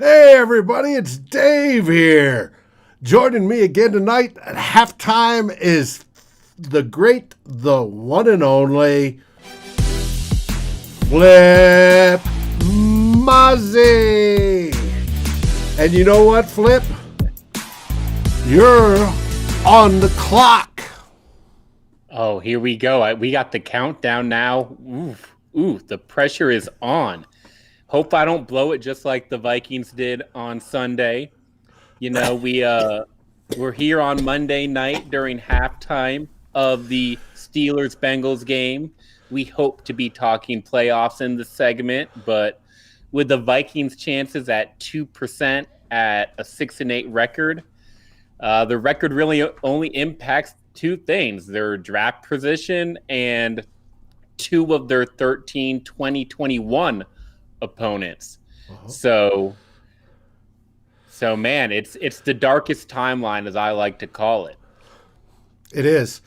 Hey everybody, it's Dave here. Joining me again tonight at halftime is the great, the one and only Flipmazzi. And you know what, Flip? You're on the clock. Oh, here we go. We got the countdown now. Ooh, the pressure is on. Hope I don't blow it just like the Vikings did on Sunday. You know, we're here on Monday night during halftime of the Steelers-Bengals game. We hope to be talking playoffs in the segment, but with the Vikings' chances at 2% at a 6-8 record, the record really only impacts two things: their draft position and two of their 13 2021 opponents. So man, it's the darkest timeline, as I like to call it. It is.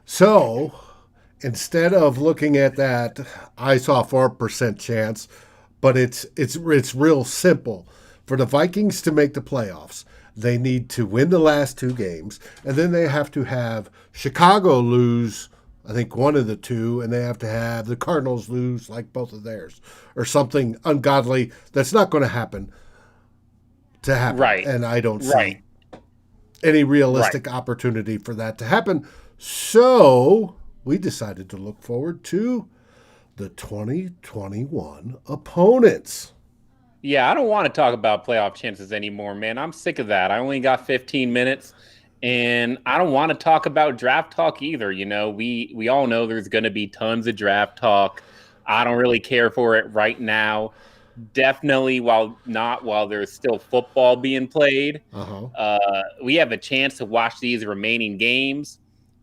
So instead of looking at that, I saw 4% chance, but it's real simple. For the Vikings to make the playoffs, they need to win the last two games, and then they have to have Chicago lose, I think, one of the two, and they have to have the Cardinals lose like both of theirs, or something ungodly that's not going to happen. Right. And I don't see any realistic opportunity for that to happen. So we decided to look forward to the 2021 opponents. Yeah, I don't want to talk about playoff chances anymore, man. I'm sick of that. I only got 15 minutes. And I don't want to talk about draft talk either. You know, we all know there's going to be tons of draft talk. I don't really care for it right now. Definitely while there's still football being played. We have a chance to watch these remaining games,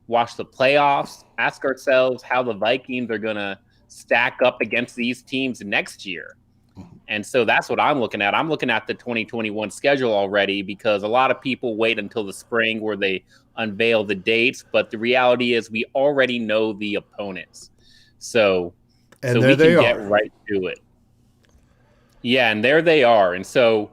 watch the playoffs, ask ourselves how the Vikings are going to stack up against these teams next year. And so that's what I'm looking at. I'm looking at the 2021 schedule already, because a lot of people wait until the spring where they unveil the dates. But the reality is we already know the opponents. So we can get right to it. Yeah, and there they are. And so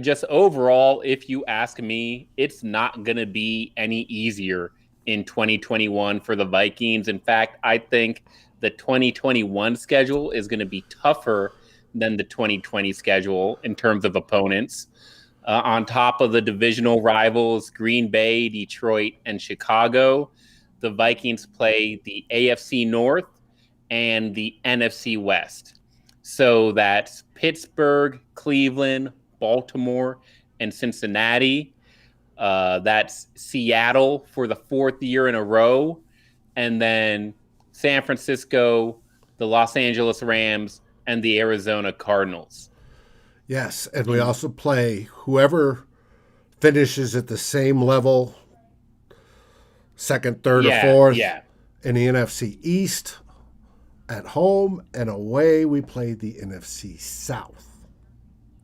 just overall, if you ask me, it's not going to be any easier in 2021 for the Vikings. In fact, I think the 2021 schedule is going to be tougher than the 2020 schedule in terms of opponents. On top of the divisional rivals, Green Bay, Detroit, and Chicago, the Vikings play the AFC North and the NFC West. So that's Pittsburgh, Cleveland, Baltimore, and Cincinnati. That's Seattle for the fourth year in a row. And then San Francisco, the Los Angeles Rams, and the Arizona Cardinals. Yes, and we also play whoever finishes at the same level, second, third, or fourth in the NFC East at home, and away we play the NFC South.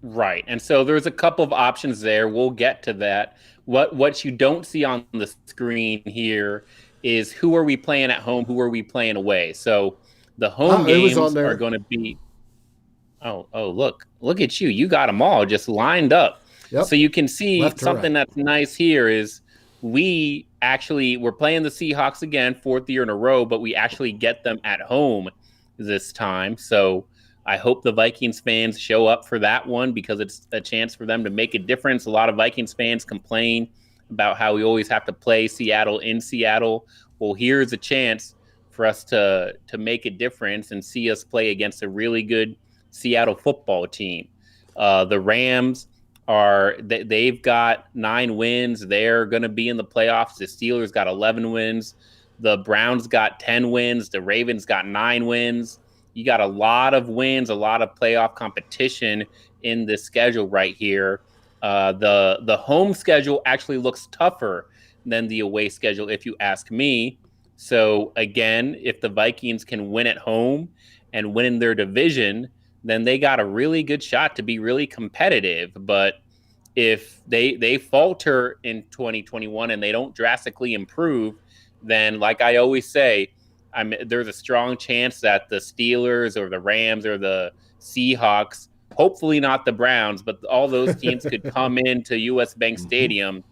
Right, and so there's a couple of options there. We'll get to that. What you don't see on the screen here is who are we playing at home, who are we playing away. So the home games are going to be. Oh, look at you. You got them all just lined up. Yep. So you can see something that's nice here is we're playing the Seahawks again, fourth year in a row, but we actually get them at home this time. So I hope the Vikings fans show up for that one because it's a chance for them to make a difference. A lot of Vikings fans complain about how we always have to play Seattle in Seattle. Well, here's a chance for us to make a difference and see us play against a really good Seattle football team. The Rams they've got 9 wins. They're going to be in the playoffs. The Steelers got 11 wins. The Browns got 10 wins. The Ravens got 9 wins. You got a lot of wins, a lot of playoff competition in this schedule right here. The home schedule actually looks tougher than the away schedule, if you ask me. So again, if the Vikings can win at home and win in their division, then they got a really good shot to be really competitive. But if they falter in 2021 and they don't drastically improve, then like I always say, there's a strong chance that the Steelers or the Rams or the Seahawks, hopefully not the Browns, but all those teams could come into US Bank Stadium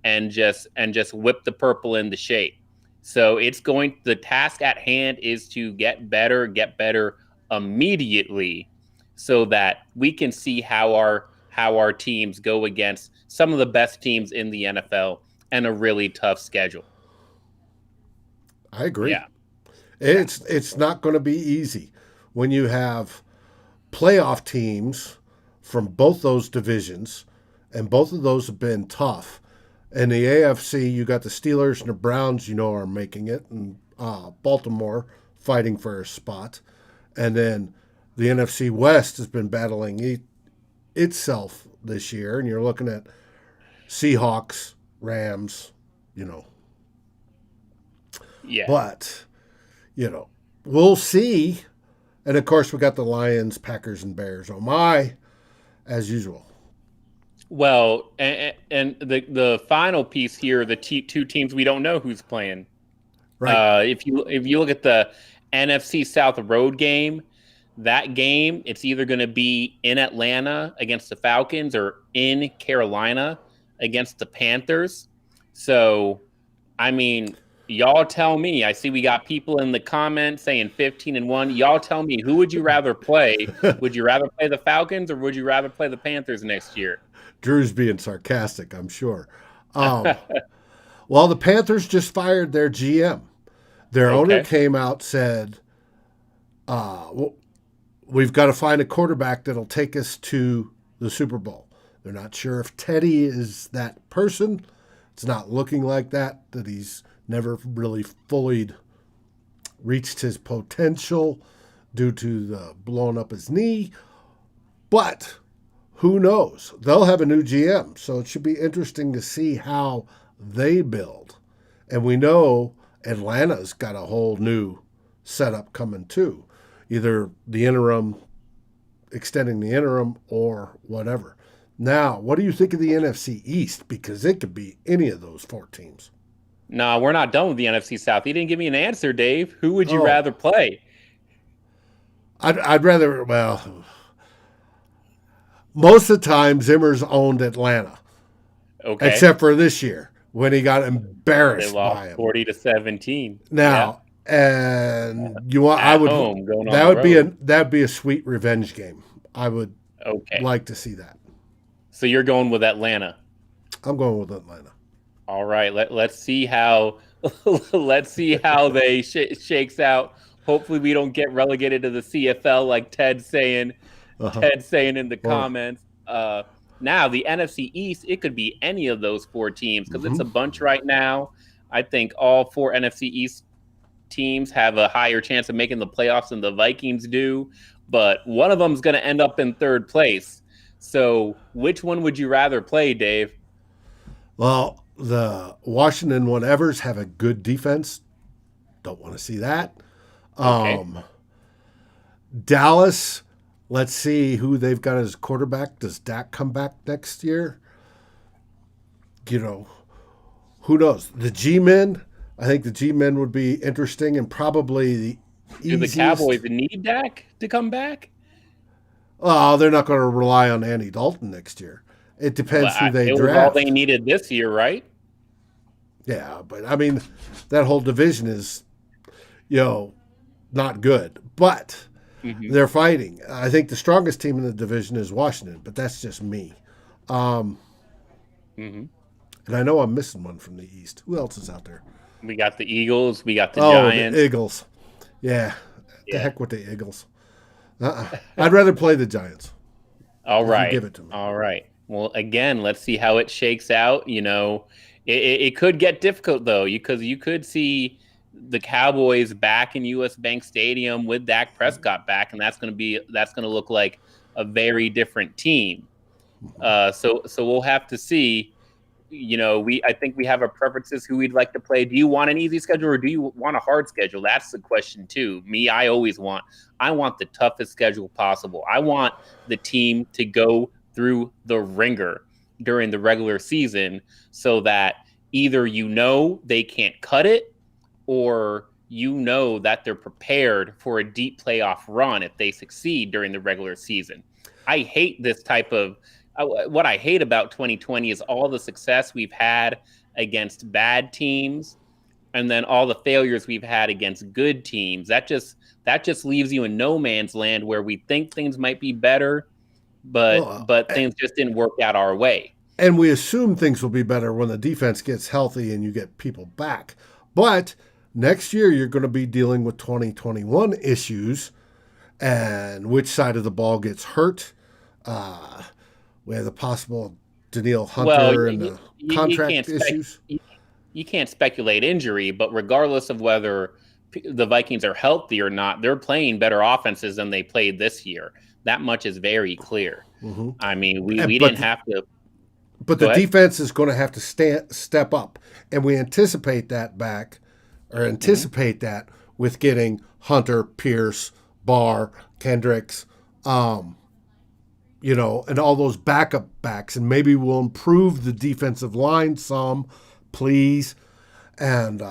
and just whip the purple into shape. So the task at hand is to get better immediately so that we can see how our teams go against some of the best teams in the NFL and a really tough schedule. I agree. Yeah. It's not going to be easy when you have playoff teams from both those divisions, and both of those have been tough. In the AFC, you got the Steelers and the Browns, are making it, and Baltimore fighting for a spot. And then the NFC West has been battling itself this year, and you're looking at Seahawks, Rams, Yeah. But, we'll see. And, of course, we got the Lions, Packers, and Bears. Oh, my, as usual. Well, and the final piece here, the two teams we don't know who's playing. Right. If you look at the NFC South road game, that game, it's either going to be in Atlanta against the Falcons or in Carolina against the Panthers. So, y'all tell me. I see we got people in the comments saying 15-1. Y'all tell me, who would you rather play? Would you rather play the Falcons or would you rather play the Panthers next year? Drew's being sarcastic, I'm sure. Well, the Panthers just fired their GM. Their owner came out, said, we've got to find a quarterback that'll take us to the Super Bowl. They're not sure if Teddy is that person. It's not looking like that he's never really fully reached his potential due to the blowing up his knee. But who knows? They'll have a new GM, so it should be interesting to see how they build. And we know Atlanta's got a whole new setup coming too. Either the interim, extending the interim, or whatever. Now, what do you think of the NFC East? Because it could be any of those 4 teams. No, we're not done with the NFC South. You didn't give me an answer, Dave. Who would you rather play? I'd rather, most of the time Zimmer's owned Atlanta. Okay. Except for this year when he got embarrassed they lost by him. 40-17. Now, and you want I At would home, going on the road. that would be a sweet revenge game. I would Okay. like to see that. So you're going with Atlanta. I'm going with Atlanta. All right. Let's see how let's see how they shakes out. Hopefully we don't get relegated to the CFL like Uh-huh. Ted saying in the Or comments. Now the NFC East, it could be any of those four teams because it's mhm. a bunch right now. I think all four NFC East teams have a higher chance of making the playoffs than the Vikings do, but one of them is going to end up in third place. So, which one would you rather play, Dave? Well, the Washington whatevers have a good defense. Don't want to see that. Okay. Um, Dallas, let's see who they've got as quarterback. Does Dak come back next year? You know, who knows? The G Men, I think the G Men would be interesting and probably the Do the easiest. Cowboys need Dak to come back? Oh, they're not going to rely on Andy Dalton next year. It Well, depends who they it was all they draft. needed this year, right? Yeah, but I mean, that whole division is, you know, not good. But Mm-hmm. they're fighting. I think the strongest team in the division is Washington, but that's just me. Um, Mm-hmm. and I know I'm missing one from the East. Who else is out there? We got the Eagles. We got the Oh, the Giants. Eagles. Yeah, the Yeah. heck with the Eagles. I'd rather play the Giants All if you right. give it to me. All right. Well, again, let's see how it shakes out. It could get difficult though, because you could see the Cowboys back in US Bank Stadium with Dak Prescott back, and that's going to look like a very different team. So we'll have to see. I think we have our preferences who we'd like to play. Do you want an easy schedule or do you want a hard schedule? That's the question too. Me, I want the toughest schedule possible. I want the team to go through the ringer during the regular season so that either they can't cut it or that they're prepared for a deep playoff run if they succeed during the regular season. I hate this type of what I hate about 2020 is all the success we've had against bad teams and then all the failures we've had against good teams. That just leaves you in no man's land where we think things might be better, but Well, things just didn't work out our way. and we assume things will be better when the defense gets healthy and you get people back. But next year, you're going to be dealing with 2021 issues and which side of the ball gets hurt. Uh, we have the possible Danielle Well, Hunter and the contract issues. you can't speculate injury, but regardless of whether the Vikings are healthy or not, they're playing better offenses than they played this year. That much is very clear. Mm-hmm. I mean, we But didn't have to but the go ahead. defense is going to have to step up, and we Mm-hmm. anticipate that with getting Hunter, Pierce, Barr, Kendricks, um, and all those backup backs, and maybe we'll improve the defensive line some, please, and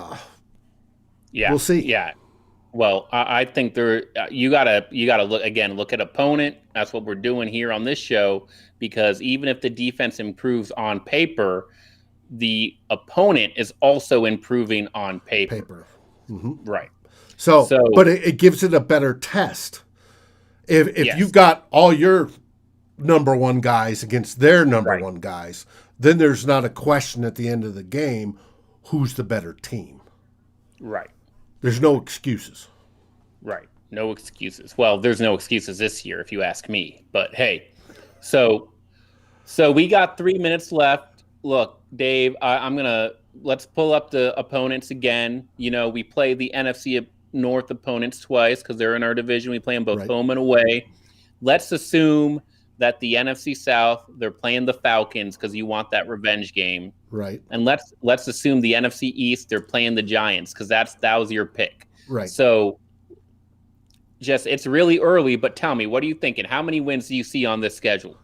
Yeah, we'll see. yeah. Well, I think you gotta look at opponent. That's what we're doing here on this show because even if the defense improves on paper, the opponent is also improving on paper. Paper. Hmm. Right. So, So but it gives it a better test. If you've yes, got all your number one guys against their number right, one guys, then there's not a question at the end of the game who's the better team. right, There's no excuses. right. No excuses. Well, there's no excuses this year, if you ask me. But hey, so we got 3 minutes left. Look, Dave, I'm gonna let's pull up the opponents again. We play the NFC North opponents twice because they're in our division. We play them both Right. home and away. Let's assume that the NFC South they're playing the Falcons because you want that revenge game, Right. and let's assume the NFC East they're playing the Giants because that was your pick. Right. So, just it's really early, but tell me, what are you thinking? How many wins do you see on this schedule?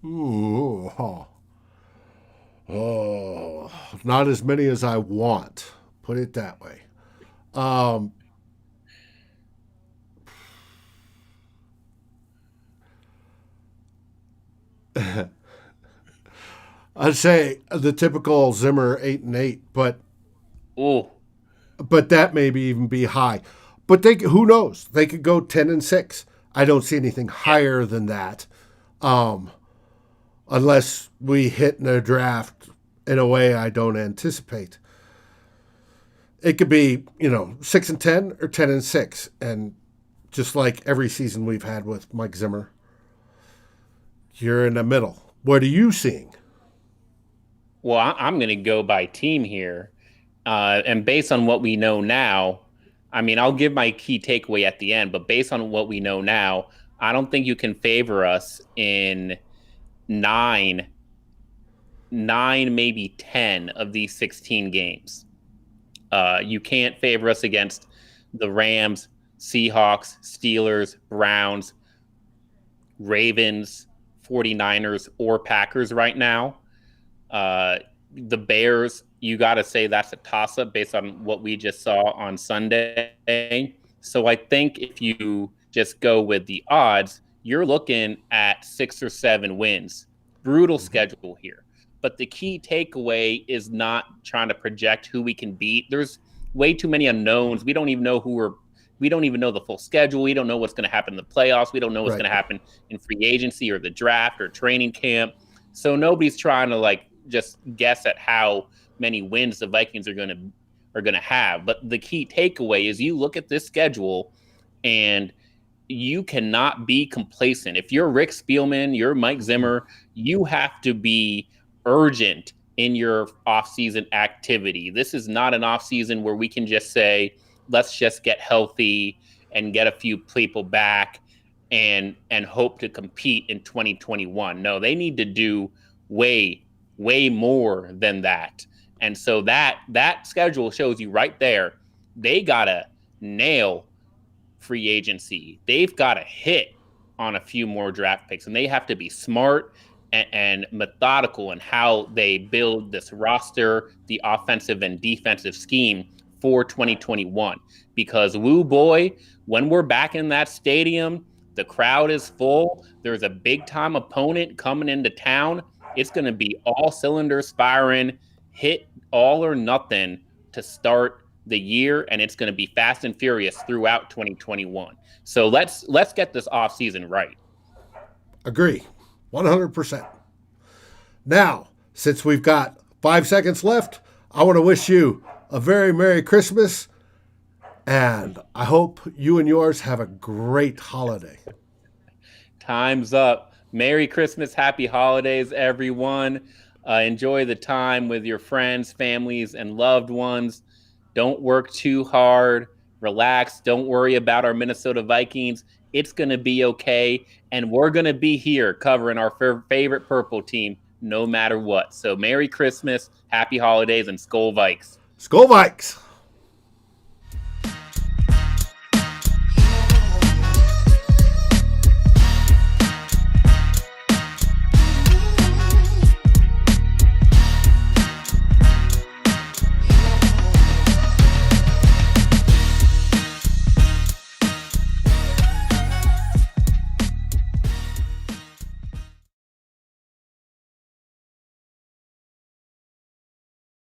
Ooh, not as many as I want. Put it that way. Um, I'd say the typical Zimmer 8-8, but Oh, but that maybe even be high. But who knows? They could go 10-6. I don't see anything higher than that, unless we hit in a draft in a way I don't anticipate. It could be 6-10 or 10-6, and just like every season we've had with Mike Zimmer, you're in the middle. What are you seeing? Well, I'm going to go by team here. And based on what we know now, I mean, I'll give my key takeaway at the end, but based on what we know now, I don't think you can favor us in nine, maybe 10 of these 16 games. You can't favor us against the Rams, Seahawks, Steelers, Browns, Ravens, 49ers, or Packers right now. The Bears, you got to say that's a toss-up based on what we just saw on Sunday. So I think if you just go with the odds, you're looking at 6 or 7 wins. Brutal schedule here. But the key takeaway is not trying to project who we can beat. There's way too many unknowns. We don't even know we don't even know the full schedule. We don't know what's going to happen in the playoffs. We don't know what's going to happen in free agency or the draft or training camp. So nobody's trying to just guess at how many wins the Vikings are going to have. But the key takeaway is you look at this schedule and you cannot be complacent. If you're Rick Spielman, you're Mike Zimmer, you have to be urgent in your offseason activity. This is not an offseason where we can just say, let's just get healthy and get a few people back and hope to compete in 2021. No, they need to do way more than that. And so that schedule shows you right there, they got to nail free agency. They've got to hit on a few more draft picks, and they have to be smart and methodical in how they build this roster, the offensive and defensive scheme for 2021. Because woo boy, when we're back in that stadium, the crowd is full. There's a big time opponent coming into town. It's going to be all cylinders firing, hit all or nothing to start the year, and it's going to be fast and furious throughout 2021. So let's get this offseason right. Agree. 100%. Now, since we've got 5 seconds left, I want to wish you a very Merry Christmas, and I hope you and yours have a great holiday. Time's up. Merry Christmas, happy holidays, everyone. Enjoy the time with your friends, families, and loved ones. Don't work too hard. Relax. Don't worry about our Minnesota Vikings. It's going to be okay. And we're going to be here covering our favorite purple team no matter what. So Merry Christmas, happy holidays, and SKOL Vikes. SKOL Vikes!